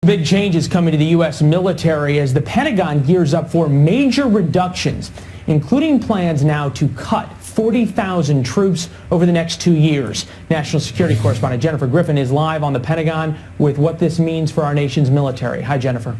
Big changes coming to the U.S. military as the Pentagon gears up for major reductions, including plans now to cut 40,000 troops over the next 2 years. National security correspondent Jennifer Griffin is live on the Pentagon with what this means for our nation's military. Hi, Jennifer.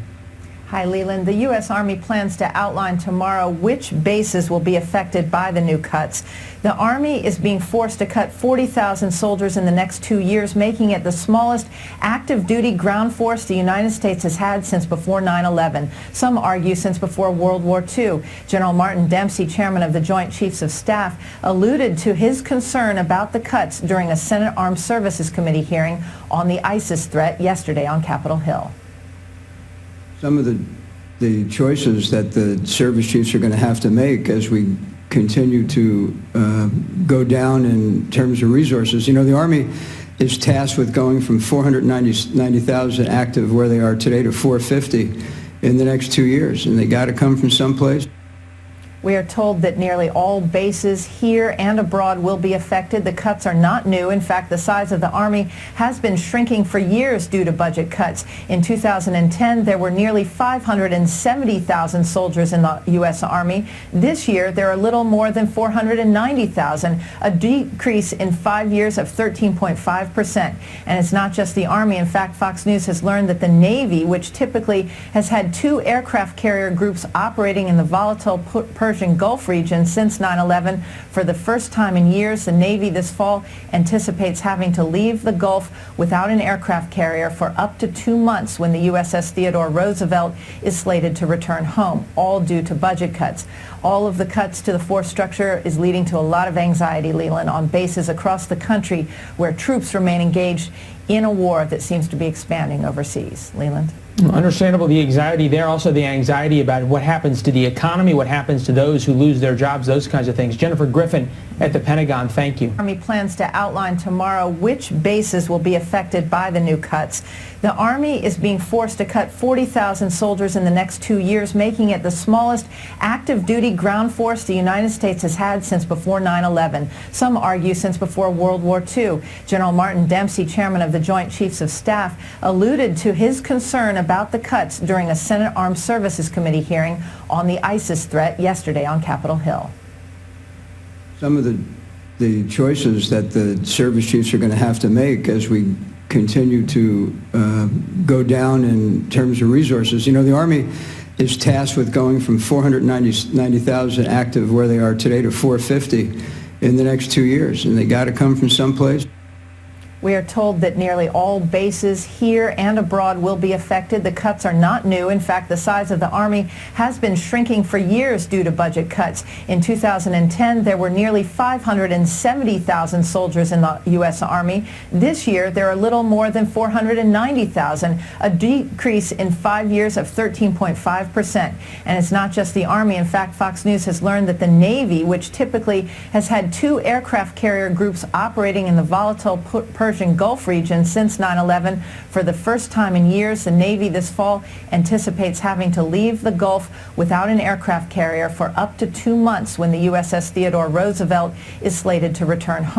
Hi, Leland. The U.S. Army plans to outline tomorrow which bases will be affected by the new cuts. The Army is being forced to cut 40,000 soldiers in the next 2 years, making it the smallest active duty ground force the United States has had since before 9/11. Some argue since before World War II. General Martin Dempsey, chairman of the Joint Chiefs of Staff, alluded to his concern about the cuts during a Senate Armed Services Committee hearing on the ISIS threat yesterday on Capitol Hill. Some of the choices that the service chiefs are going to have to make as we continue to go down in terms of resources. You know, the Army is tasked with going from 490,000 active where they are today to 450 in the next 2 years, and they got to come from someplace. We are told that nearly all bases here and abroad will be affected. The cuts are not new. In fact, the size of the Army has been shrinking for years due to budget cuts. In 2010, there were nearly 570,000 soldiers in the U.S. Army. This year, there are a little more than 490,000, a decrease in 5 years of 13.5%. And it's not just the Army. In fact, Fox News has learned that the Navy, which typically has had 2 aircraft carrier groups operating in the volatile Persian Gulf region since 9/11. For the first time in years, the Navy this fall anticipates having to leave the Gulf without an aircraft carrier for up to 2 months when the USS Theodore Roosevelt is slated to return home, all due to budget cuts. All of the cuts to the force structure is leading to a lot of anxiety, Leland, on bases across the country where troops remain engaged in a war that seems to be expanding overseas. Leland? Understandable, the anxiety there, also the anxiety about what happens to the economy, what happens to those who lose their jobs, those kinds of things. Jennifer Griffin at the Pentagon, thank you. The Army plans to outline tomorrow which bases will be affected by the new cuts. The Army is being forced to cut 40,000 soldiers in the next 2 years, making it the smallest active duty ground force the United States has had since before 9/11. Some argue since before World War II. General Martin Dempsey, chairman of the Joint Chiefs of Staff, alluded to his concern about the cuts during a Senate Armed Services Committee hearing on the ISIS threat yesterday on Capitol Hill. Some of the choices that the service chiefs are going to have to make as we continue to go down in terms of resources. You know, the Army is tasked with going from 490,000 active where they are today to 450 in the next 2 years, and they got to come from someplace. We are told that nearly all bases here and abroad will be affected. The cuts are not new. In fact, the size of the Army has been shrinking for years due to budget cuts. In 2010, there were nearly 570,000 soldiers in the U.S. Army. This year, there are a little more than 490,000, a decrease in 5 years of 13.5%. And it's not just the Army. In fact, Fox News has learned that the Navy, which typically has had 2 aircraft carrier groups operating in the volatile Persian Gulf region since 9/11. For the first time in years, the Navy this fall anticipates having to leave the Gulf without an aircraft carrier for up to 2 months when the USS Theodore Roosevelt is slated to return home.